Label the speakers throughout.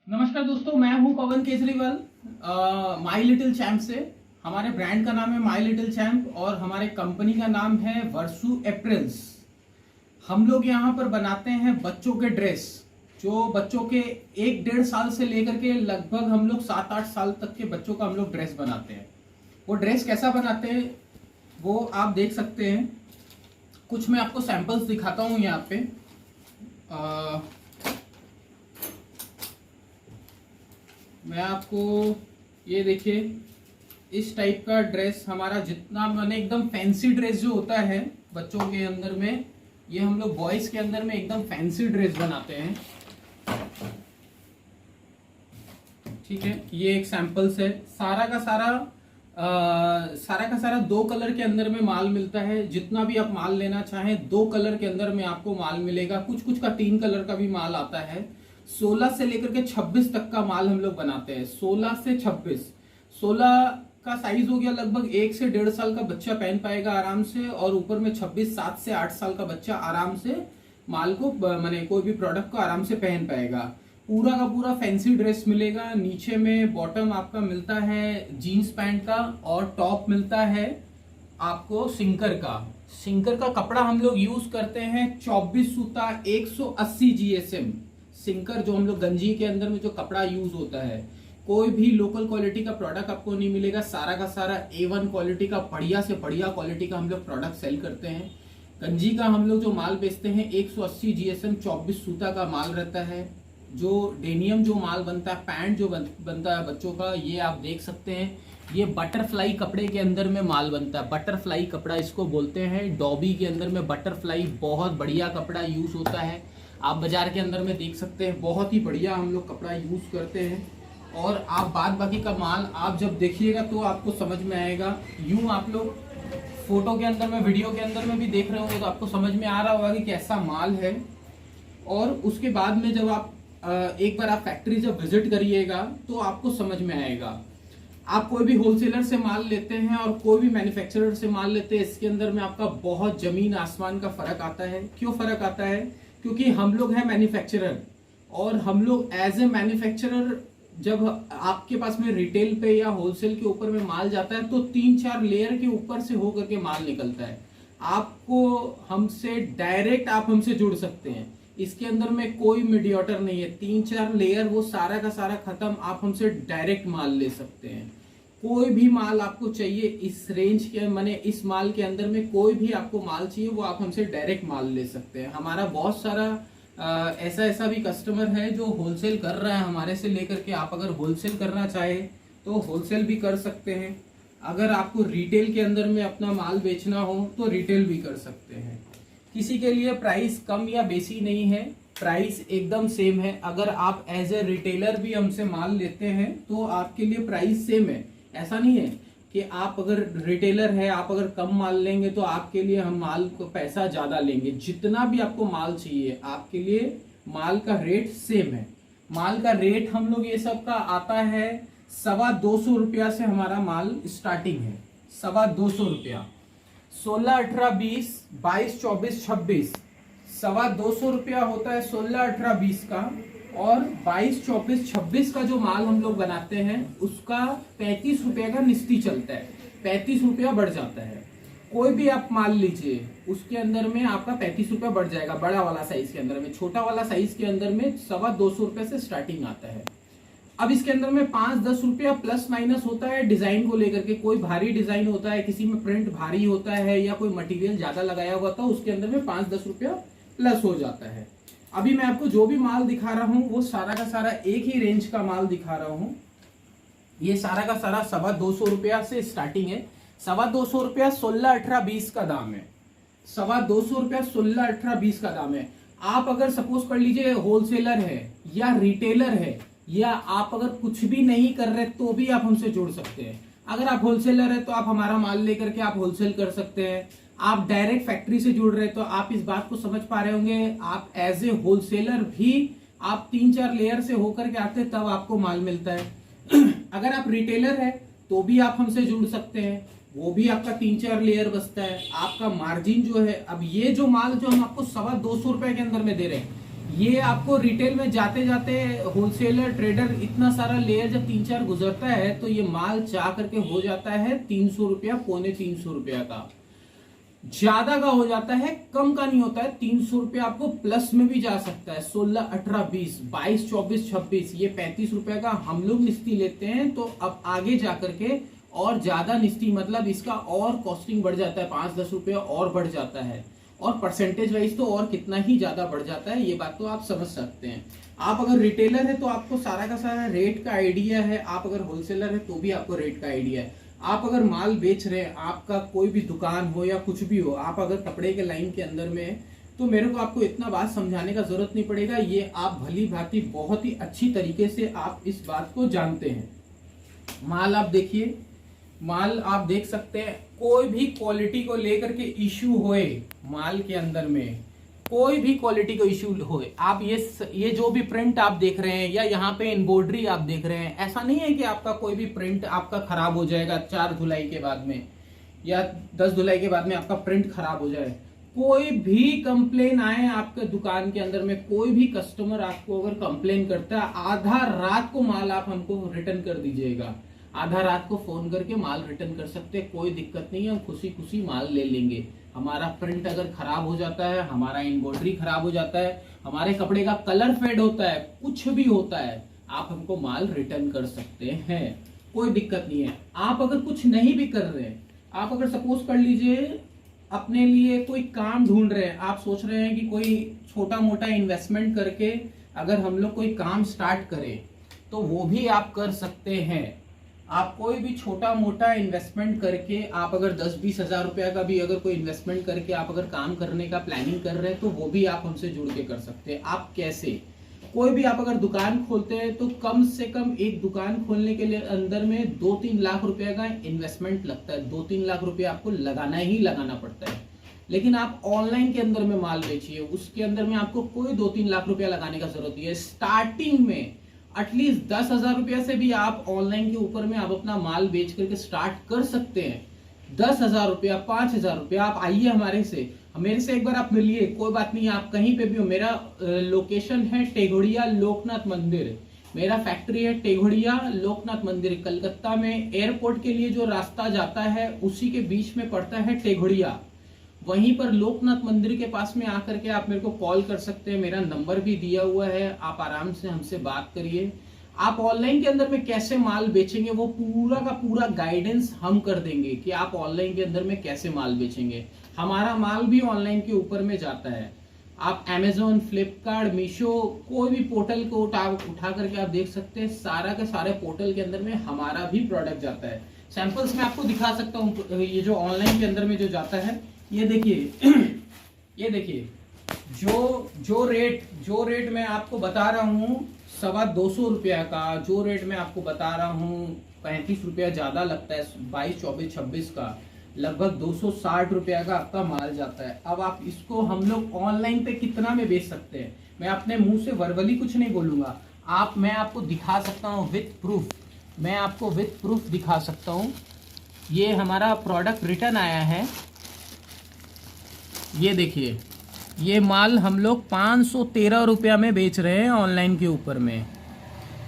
Speaker 1: नमस्कार दोस्तों, मैं हूं पवन केजरीवाल माई लिटिल चैम्प से। हमारे ब्रांड का नाम है माई लिटिल चैम्प और हमारे कंपनी का नाम है वर्सू अप्रैल्स। हम लोग यहाँ पर बनाते हैं बच्चों के ड्रेस, जो बच्चों के 1-1.5 साल से लेकर के लगभग हम लोग 7-8 साल तक के बच्चों का हम लोग ड्रेस बनाते हैं। वो ड्रेस कैसा बनाते हैं वो आप देख सकते हैं। कुछ मैं आपको सैंपल्स दिखाता हूँ यहाँ पे। मैं आपको ये देखिए, इस टाइप का ड्रेस हमारा जितना मैंने एकदम फैंसी ड्रेस जो होता है बच्चों के अंदर में, ये हम लोग बॉयज के अंदर में एकदम फैंसी ड्रेस बनाते हैं। ठीक है, ये एक सैंपल्स है। सारा का सारा 2 कलर के अंदर में माल मिलता है। जितना भी आप माल लेना चाहें 2 कलर के अंदर में आपको माल मिलेगा। कुछ का 3 कलर का भी माल आता है। 16 से लेकर के 26 तक का माल हम लोग बनाते हैं। 16 से 26। 16 का साइज हो गया लगभग 1 से 1.5 साल का बच्चा पहन पाएगा आराम से, और ऊपर में 26 7 से 8 साल का बच्चा आराम से माल को माने कोई भी प्रोडक्ट को आराम से पहन पाएगा। पूरा का पूरा फैंसी ड्रेस मिलेगा। नीचे में बॉटम आपका मिलता है जीन्स पैंट का, और टॉप मिलता है आपको सिंकर का कपड़ा हम लोग यूज करते हैं 24 सूता 180 जीएसएम सिंकर, जो हम लोग गंजी के अंदर में जो कपड़ा यूज होता है। कोई भी लोकल क्वालिटी का प्रोडक्ट आपको नहीं मिलेगा। सारा का सारा A1 क्वालिटी का, बढ़िया से बढ़िया क्वालिटी का हम लोग प्रोडक्ट सेल करते हैं। गंजी का हम लोग जो माल बेचते हैं 180 जीएसएम 24 सूता का माल रहता है। जो डेनियम जो माल बनता है, पैंट जो बनता है बच्चों का, ये आप देख सकते हैं। ये बटरफ्लाई कपड़े के अंदर में माल बनता है। बटरफ्लाई कपड़ा इसको बोलते हैं। डॉबी के अंदर में बटरफ्लाई बहुत बढ़िया कपड़ा यूज होता है। आप बाजार के अंदर में देख सकते हैं, बहुत ही बढ़िया हम लोग कपड़ा यूज करते हैं। और आप बाद बाकी का माल आप जब देखिएगा तो आपको समझ में आएगा। यूं आप लोग फोटो के अंदर में, वीडियो के अंदर में भी देख रहे होंगे तो आपको समझ में आ रहा होगा कि कैसा माल है। और उसके बाद में जब आप एक बार आप फैक्ट्री जब विजिट करिएगा तो आपको समझ में आएगा। आप कोई भी होलसेलर से माल लेते हैं और कोई भी मैन्युफैक्चरर से माल लेते हैं, इसके अंदर में आपका बहुत जमीन आसमान का फर्क आता है। क्यों फर्क आता है? क्योंकि हम लोग हैं मैन्युफैक्चरर, और हम लोग एज ए मैन्युफैक्चरर जब आपके पास में रिटेल पे या होलसेल के ऊपर में माल जाता है तो 3-4 लेयर के ऊपर से होकर के माल निकलता है। आपको हमसे डायरेक्ट आप हमसे जुड़ सकते हैं। इसके अंदर में कोई मीडिएटर नहीं है। 3-4 लेयर वो सारा का सारा खत्म, आप हमसे डायरेक्ट माल ले सकते हैं। कोई भी माल आपको चाहिए इस रेंज के, माने इस माल के अंदर में कोई भी आपको माल चाहिए वो आप हमसे डायरेक्ट माल ले सकते हैं। हमारा बहुत सारा ऐसा भी कस्टमर है जो होलसेल कर रहा है हमारे से लेकर के। आप अगर होलसेल करना चाहे तो होलसेल भी कर सकते हैं। अगर आपको रिटेल के अंदर में अपना माल बेचना हो तो रिटेल भी कर सकते हैं। किसी के लिए प्राइस कम या बेसी नहीं है, प्राइस एकदम सेम है। अगर आप एज ए रिटेलर भी हमसे माल लेते हैं तो आपके लिए प्राइस सेम है। ऐसा नहीं है कि आप अगर रिटेलर है, आप अगर कम माल लेंगे तो आपके लिए हम माल को पैसा ज्यादा लेंगे। जितना भी आपको माल चाहिए आपके लिए माल का रेट सेम है। माल का रेट हम लोग ये सब का आता है 225 रुपया से हमारा माल स्टार्टिंग है। 225 रुपया। 16, 18, 20, 22, 24, 26 225 रुपया होता है 16, 18, 20 का। और 22, 24, 26 का जो माल हम लोग बनाते हैं उसका 35 रुपया का निश्चित चलता है। 35 रुपया बढ़ जाता है। कोई भी आप माल लीजिए उसके अंदर में आपका 35 रुपया बढ़ जाएगा। बड़ा वाला साइज के अंदर में, छोटा वाला साइज के अंदर में 225 रुपये से स्टार्टिंग आता है। अब इसके अंदर में 5-10 रुपया प्लस माइनस होता है डिजाइन को लेकर के। कोई भारी डिजाइन होता है, किसी में प्रिंट भारी होता है, या कोई मटेरियल ज्यादा लगाया हुआ था, उसके अंदर में 5-10 रुपया प्लस हो जाता है। अभी मैं आपको जो भी माल दिखा रहा हूं वो सारा का सारा एक ही रेंज का माल दिखा रहा हूं। ये सारा का सारा 225 रुपया से स्टार्टिंग है। 225 रुपया 16, 18, 20 का दाम है। 225 रुपया 16, 18, 20 का दाम है। आप अगर सपोज कर लीजिए होलसेलर है या रिटेलर है, या आप अगर कुछ भी नहीं कर रहे तो भी आप हमसे जुड़ सकते हैं। अगर आप होलसेलर है तो आप हमारा माल लेकर के आप होलसेल कर सकते हैं। आप डायरेक्ट फैक्ट्री से जुड़ रहे तो आप इस बात को समझ पा रहे होंगे, आप एज ए होलसेलर भी आप 3-4 लेयर से होकर के आते तब आपको माल मिलता है। अगर आप रिटेलर है तो भी आप हमसे जुड़ सकते हैं, वो भी आपका 3-4 लेयर बचता है। आपका मार्जिन जो है, अब ये जो माल जो हम आपको 225 रुपए के अंदर में दे रहे हैं, ये आपको रिटेल में जाते जाते होलसेलर ट्रेडर इतना सारा लेयर जब 3-4 गुजरता है तो ये माल चाह करके हो जाता है 300 रुपया, 250 रुपया का। ज्यादा का हो जाता है, कम का नहीं होता है। 300 रुपया आपको प्लस में भी जा सकता है। 16, 18, 20, 22, 24, 26, ये 35 रुपया का हम लोग निस्ती लेते हैं। तो अब आगे जाकर के और ज्यादा निस्ती, मतलब इसका और कॉस्टिंग बढ़ जाता है, 5-10 रुपया और बढ़ जाता है, और परसेंटेज वाइज तो और कितना ही ज्यादा बढ़ जाता है। ये बात तो आप समझ सकते हैं। आप अगर रिटेलर है तो आपको सारा का सारा रेट का आइडिया है, आप अगर होलसेलर है तो भी आपको रेट का आइडिया है। आप अगर माल बेच रहे हैं, आपका कोई भी दुकान हो या कुछ भी हो, आप अगर कपड़े के लाइन के अंदर में, तो मेरे को आपको इतना बात समझाने का जरूरत नहीं पड़ेगा। ये आप भली भांति बहुत ही अच्छी तरीके से आप इस बात को जानते हैं। माल आप देखिए, माल आप देख सकते हैं। कोई भी क्वालिटी को लेकर के इश्यू होए, माल के अंदर में कोई भी क्वालिटी को इश्यू होए, आप ये जो भी प्रिंट आप देख रहे हैं या यहाँ पे एम्ब्रॉयडरी आप देख रहे हैं, ऐसा नहीं है कि आपका कोई भी प्रिंट आपका खराब हो जाएगा 4 धुलाई के बाद में या 10 धुलाई के बाद में आपका प्रिंट खराब हो जाए। कोई भी कंप्लेन आए आपके दुकान के अंदर में, कोई भी कस्टमर आपको अगर कंप्लेन करता है, आधा रात को माल आप हमको रिटर्न कर दीजिएगा। आधा रात को फोन करके माल रिटर्न कर सकते हैं, कोई दिक्कत नहीं है। हम खुशी खुशी माल ले लेंगे। हमारा प्रिंट अगर खराब हो जाता है, हमारा एम्ब्रॉयडरी खराब हो जाता है, हमारे कपड़े का कलर फेड होता है, कुछ भी होता है, आप हमको माल रिटर्न कर सकते हैं, कोई दिक्कत नहीं है। आप अगर कुछ नहीं भी कर रहे हैं, आप अगर सपोज कर लीजिए अपने लिए कोई काम ढूंढ रहे हैं, आप सोच रहे हैं कि कोई छोटा मोटा इन्वेस्टमेंट करके अगर हम लोग कोई काम स्टार्ट करें, तो वो भी आप कर सकते हैं। आप कोई भी छोटा मोटा इन्वेस्टमेंट करके, आप अगर 10-20 हजार रुपया का भी अगर कोई इन्वेस्टमेंट करके आप अगर काम करने का प्लानिंग कर रहे हैं, तो वो भी आप हमसे जुड़ के कर सकते हैं। आप कैसे, कोई भी आप अगर दुकान खोलते हैं तो कम से कम एक दुकान खोलने के लिए अंदर में 2-3 लाख रुपया का इन्वेस्टमेंट लगता है। 2-3 लाख रुपया आपको लगाना ही लगाना पड़ता है। लेकिन आप ऑनलाइन के अंदर में माल बेचिए, उसके अंदर में आपको कोई 2-3 लाख रुपया लगाने का जरूरत नहीं है। स्टार्टिंग में एटलीस्ट 10,000 रुपया से भी आप ऑनलाइन के ऊपर में आप अपना माल बेच करके स्टार्ट कर सकते हैं। 10,000 रुपया, 5,000 रुपया, आप आइए मेरे से एक बार आप मिलिए, कोई बात नहीं, आप कहीं पे भी हो। मेरा लोकेशन है टेघोड़िया लोकनाथ मंदिर, मेरा फैक्ट्री है टेघोड़िया लोकनाथ मंदिर, कलकत्ता में। एयरपोर्ट के लिए जो रास्ता जाता है उसी के बीच में पड़ता है टेघोड़िया। वहीं पर लोकनाथ मंदिर के पास में आकर के आप मेरे को कॉल कर सकते हैं। मेरा नंबर भी दिया हुआ है, आप आराम से हमसे बात करिए। आप ऑनलाइन के अंदर में कैसे माल बेचेंगे, वो पूरा का पूरा गाइडेंस हम कर देंगे कि आप ऑनलाइन के अंदर में कैसे माल बेचेंगे। हमारा माल भी ऑनलाइन के ऊपर में जाता है। आप Amazon, फ्लिपकार्ट, मीशो, कोई भी पोर्टल को उठा करके आप देख सकते हैं। सारा के सारे पोर्टल के अंदर में हमारा भी प्रोडक्ट जाता है। सैंपल्स में आपको दिखा सकता हूँ, ये जो ऑनलाइन के अंदर में जो जाता है, ये देखिए ये देखिए, जो रेट मैं आपको बता रहा हूँ 225 रुपया का, जो रेट मैं आपको बता रहा हूँ 35 रुपया ज्यादा लगता है, 22, 24, 26 का, लगभग 260 रुपया का आपका माल जाता है। अब आप इसको हम लोग ऑनलाइन पे कितना में बेच सकते हैं, मैं अपने मुंह से वर्बली कुछ नहीं बोलूंगा। मैं आपको दिखा सकता हूँ विथ प्रूफ, मैं आपको विथ प्रूफ दिखा सकता हूँ। ये हमारा प्रोडक्ट रिटर्न आया है, ये देखिए, ये माल हम लोग 513 रुपया में बेच रहे हैं ऑनलाइन के ऊपर में।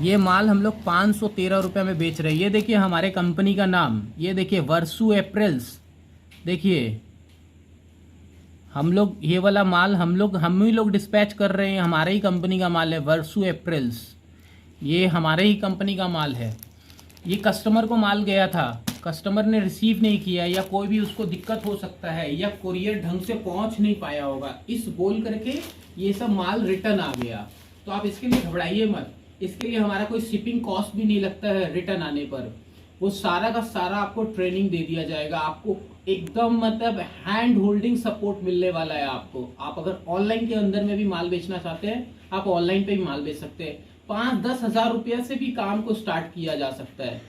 Speaker 1: ये माल हम लोग 513 रुपया में बेच रहे हैं। ये देखिए हमारे कंपनी का नाम, ये देखिए वर्सू अप्रैल्स। देखिए हम लोग ये वाला माल हम ही लोग डिस्पैच कर रहे हैं, हमारे ही कंपनी का माल है वर्सू अप्रैल्स। ये हमारे ही कंपनी का माल है। ये कस्टमर को माल गया था, कस्टमर ने रिसीव नहीं किया, या कोई भी उसको दिक्कत हो सकता है, या कुरियर ढंग से पहुंच नहीं पाया होगा, इस बोल करके ये सब माल रिटर्न आ गया। तो आप इसके लिए घबराइए मत, इसके लिए हमारा कोई शिपिंग कॉस्ट भी नहीं लगता है। रिटर्न आने पर वो सारा का सारा आपको ट्रेनिंग दे दिया जाएगा, आपको एकदम मतलब हैंड होल्डिंग सपोर्ट मिलने वाला है आपको। आप अगर ऑनलाइन के अंदर में भी माल बेचना चाहते हैं, आप ऑनलाइन पे भी माल बेच सकते हैं। 5-10 हजार रुपया से भी काम को स्टार्ट किया जा सकता है।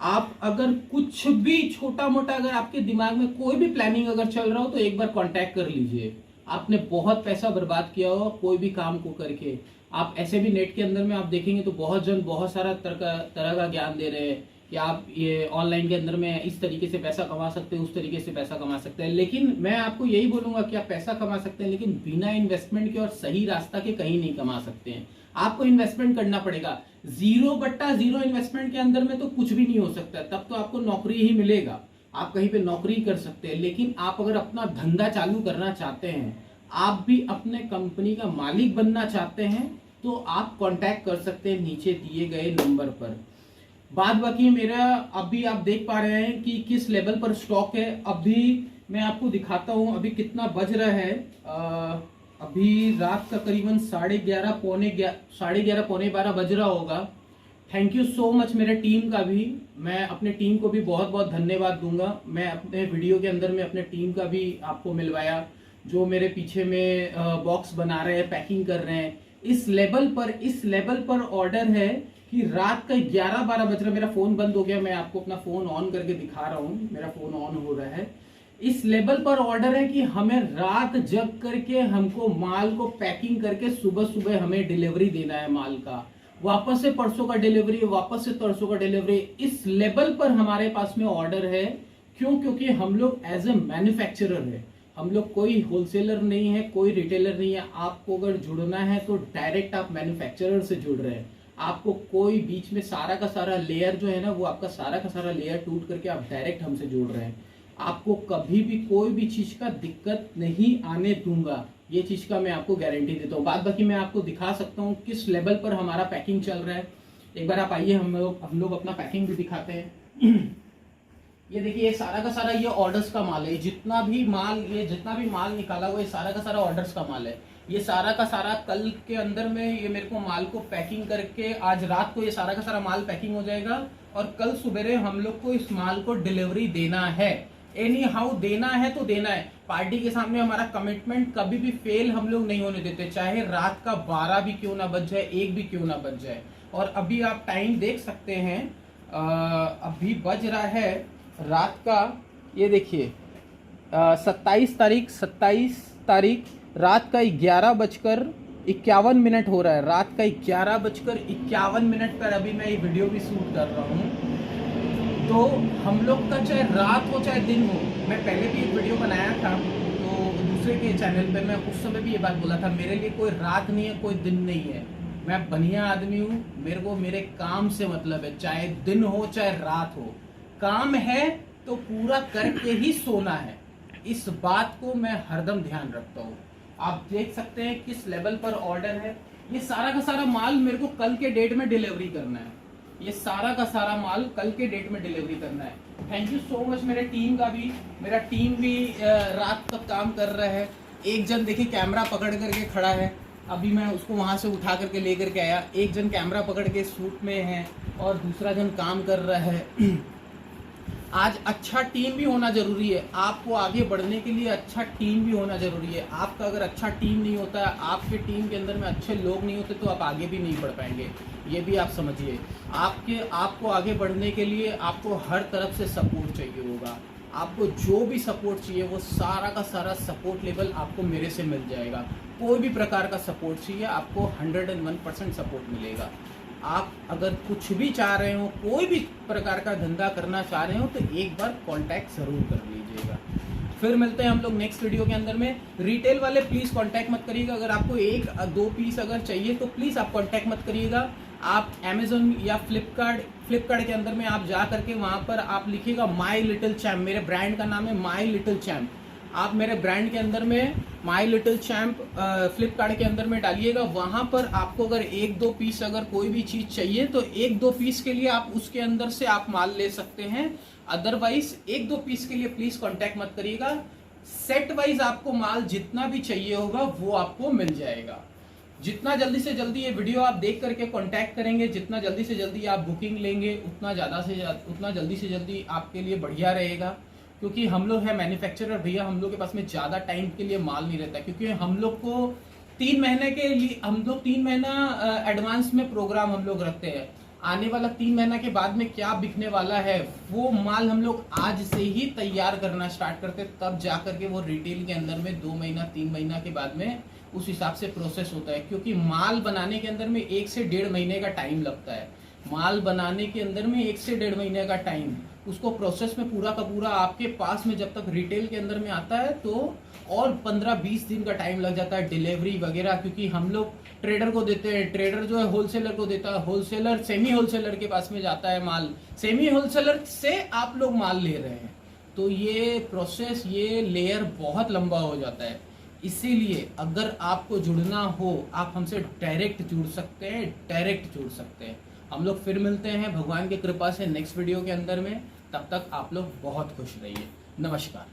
Speaker 1: आप अगर कुछ भी छोटा मोटा अगर आपके दिमाग में कोई भी प्लानिंग अगर चल रहा हो, तो एक बार कांटेक्ट कर लीजिए। आपने बहुत पैसा बर्बाद किया हो कोई भी काम को करके। आप ऐसे भी नेट के अंदर में आप देखेंगे तो बहुत जन बहुत सारा तरह का ज्ञान दे रहे हैं कि आप ये ऑनलाइन के अंदर में इस तरीके से पैसा कमा सकते हैं, उस तरीके से पैसा कमा सकते हैं, लेकिन मैं आपको यही बोलूंगा कि आप पैसा कमा सकते हैं, लेकिन बिना इन्वेस्टमेंट के और सही रास्ता के कहीं नहीं कमा सकते हैं। आपको इन्वेस्टमेंट करना पड़ेगा। 0/0 इन्वेस्टमेंट के अंदर में तो कुछ भी नहीं हो सकता, तब तो आपको नौकरी ही मिलेगा, आप कहीं पे नौकरी कर सकते हैं। लेकिन आप अगर अपना धंधा चालू करना चाहते हैं, आप भी अपने कंपनी का मालिक बनना चाहते हैं, तो आप कांटेक्ट कर सकते हैं नीचे दिए गए नंबर पर। बाद बाकी मेरा अभी आप देख पा रहे हैं कि किस लेवल पर स्टॉक है। अभी मैं आपको दिखाता हूं अभी कितना बज रहा है। अभी रात का करीबन 11:30 पौने 12 बज रहा होगा। थैंक यू सो मच मेरे टीम का भी, मैं अपने टीम को भी बहुत बहुत धन्यवाद दूंगा। मैं अपने वीडियो के अंदर में अपने टीम का भी आपको मिलवाया, जो मेरे पीछे में बॉक्स बना रहे हैं, पैकिंग कर रहे हैं। इस लेवल पर ऑर्डर है कि रात का 11-12 बज रहा। मेरा फोन बंद हो गया, मैं आपको अपना फोन ऑन करके दिखा रहा हूँ, मेरा फोन ऑन हो रहा है। इस लेवल पर ऑर्डर है कि हमें रात जग करके हमको माल को पैकिंग करके सुबह सुबह हमें डिलीवरी देना है माल का, वापस से परसों का डिलीवरी, वापस से तरसों का डिलीवरी। इस लेवल पर हमारे पास में ऑर्डर है। क्यों? क्योंकि हम लोग एज ए मैन्युफैक्चरर है, हम लोग कोई होलसेलर नहीं है, कोई रिटेलर नहीं है। आपको अगर जुड़ना है तो डायरेक्ट आप मैन्युफैक्चरर से जुड़ रहे हैं। आपको कोई बीच में सारा का सारा लेयर जो है ना, वो आपका सारा का सारा लेयर टूट करके आप डायरेक्ट हमसे जुड़ रहे हैं। आपको कभी भी कोई भी चीज का दिक्कत नहीं आने दूंगा, ये चीज का मैं आपको गारंटी देता हूँ। बाद बाकी मैं आपको दिखा सकता हूँ किस लेवल पर हमारा पैकिंग चल रहा है। एक बार आप आइए, हम लोग अपना पैकिंग भी दिखाते हैं। ये देखिए, ये सारा का सारा ये ऑर्डर्स का माल है। जितना भी माल निकाला हुआ, ये सारा का सारा ऑर्डर्स का माल है। ये सारा का सारा कल के अंदर में ये मेरे को माल को पैकिंग करके आज रात को ये सारा का सारा माल पैकिंग हो जाएगा और कल सुबह हम लोग को इस माल को डिलीवरी देना है। एनी हाउ देना है तो देना है। पार्टी के सामने हमारा कमिटमेंट कभी भी फेल हम लोग नहीं होने देते, चाहे रात का 12 भी क्यों ना बज जाए, 1 भी क्यों ना बज जाए। और अभी आप टाइम देख सकते हैं, अभी बज रहा है रात का, ये देखिए 27 तारीख रात का 11:51 हो रहा है। रात का 11:51 पर अभी मैं ये वीडियो भी शूट कर रहा हूँ। तो हम लोग का चाहे रात हो चाहे दिन हो, मैं पहले भी एक वीडियो बनाया था तो दूसरे के चैनल पे, मैं उस समय भी ये बात बोला था, मेरे लिए कोई रात नहीं है, कोई दिन नहीं है। मैं बढ़िया आदमी हूँ, मेरे को मेरे काम से मतलब है, चाहे दिन हो चाहे रात हो। काम है तो पूरा करके ही सोना है, इस बात को मैं हरदम ध्यान रखता हूँ। आप देख सकते हैं किस लेवल पर ऑर्डर है। ये सारा का सारा माल मेरे को कल के डेट में डिलीवरी करना है। ये सारा का सारा माल कल के डेट में डिलीवरी करना है। थैंक यू सो मच मेरे टीम का भी, मेरा टीम भी रात तक काम कर रहा है। एक जन देखिए कैमरा पकड़ करके खड़ा है, अभी मैं उसको वहां से उठा करके लेकर के आया। एक जन कैमरा पकड़ के सूट में है और दूसरा जन काम कर रहा है। आज अच्छा टीम भी होना जरूरी है, आपको आगे बढ़ने के लिए अच्छा टीम भी होना जरूरी है। आपका अगर अच्छा टीम नहीं होता है, आपके टीम के अंदर में अच्छे लोग नहीं होते, तो आप आगे भी नहीं बढ़ पाएंगे। ये भी आप समझिए। आपको आगे बढ़ने के लिए आपको हर तरफ से सपोर्ट चाहिए होगा। आपको जो भी सपोर्ट चाहिए वो सारा का सारा सपोर्ट लेवल आपको मेरे से मिल जाएगा। कोई भी प्रकार का सपोर्ट चाहिए आपको 101% सपोर्ट मिलेगा। आप अगर कुछ भी चाह रहे हो, कोई भी प्रकार का धंधा करना चाह रहे हो, तो एक बार कांटेक्ट जरूर कर लीजिएगा। फिर मिलते हैं हम लोग नेक्स्ट वीडियो के अंदर में। रिटेल वाले प्लीज कांटेक्ट मत करिएगा। अगर आपको 1-2 पीस अगर चाहिए तो प्लीज आप कांटेक्ट मत करिएगा। आप अमेजोन या फ्लिपकार्ट के अंदर में आप जा करके वहां पर आप लिखिएगा माई लिटिल चैम्प, मेरे ब्रांड का नाम है माई लिटिल चैम्प। आप मेरे ब्रांड के अंदर में माई लिटिल चैम्प फ्लिपकार्ट के अंदर में डालिएगा। वहां पर आपको अगर 1-2 पीस अगर कोई भी चीज चाहिए तो 1-2 पीस के लिए आप उसके अंदर से आप माल ले सकते हैं। अदरवाइज 1-2 पीस के लिए प्लीज कांटेक्ट मत करिएगा। सेट वाइज आपको माल जितना भी चाहिए होगा वो आपको मिल जाएगा। जितना जल्दी से जल्दी ये वीडियो आप देख करके कांटेक्ट करेंगे, जितना जल्दी से जल्दी आप बुकिंग लेंगे, उतना जल्दी से जल्दी आपके लिए बढ़िया रहेगा। क्योंकि हम लोग है मैन्युफैक्चरर भैया, हम लोग के पास में ज़्यादा टाइम के लिए माल नहीं रहता। क्योंकि हम लोग को 3 महीने के लिए 3 महीना एडवांस में प्रोग्राम हम लोग रखते हैं। आने वाला 3 महीना के बाद में क्या बिकने वाला है वो माल हम लोग आज से ही तैयार करना स्टार्ट करते, तब जा करके वो रिटेल के अंदर में 2 महीना 3 महीना के बाद में उस हिसाब से प्रोसेस होता है। क्योंकि माल बनाने के अंदर में 1 से 1.5 महीने का टाइम लगता है। माल बनाने के अंदर में 1 से 1.5 महीने का टाइम, उसको प्रोसेस में पूरा का पूरा आपके पास में जब तक रिटेल के अंदर में आता है तो और 15-20 दिन का टाइम लग जाता है डिलीवरी वगैरह, क्योंकि हम लोग ट्रेडर को देते हैं, ट्रेडर जो है होलसेलर को देता है, होलसेलर सेमी होलसेलर के पास में जाता है माल, सेमी होलसेलर से आप लोग माल ले रहे हैं, तो ये प्रोसेस, ये लेयर बहुत लंबा हो जाता है। इसीलिए अगर आपको जुड़ना हो आप हमसे डायरेक्ट जुड़ सकते हैं, डायरेक्ट जुड़ सकते हैं। हम लोग फिर मिलते हैं भगवान की कृपा से नेक्स्ट वीडियो के अंदर में। तब तक आप लोग बहुत खुश रहिए। नमस्कार।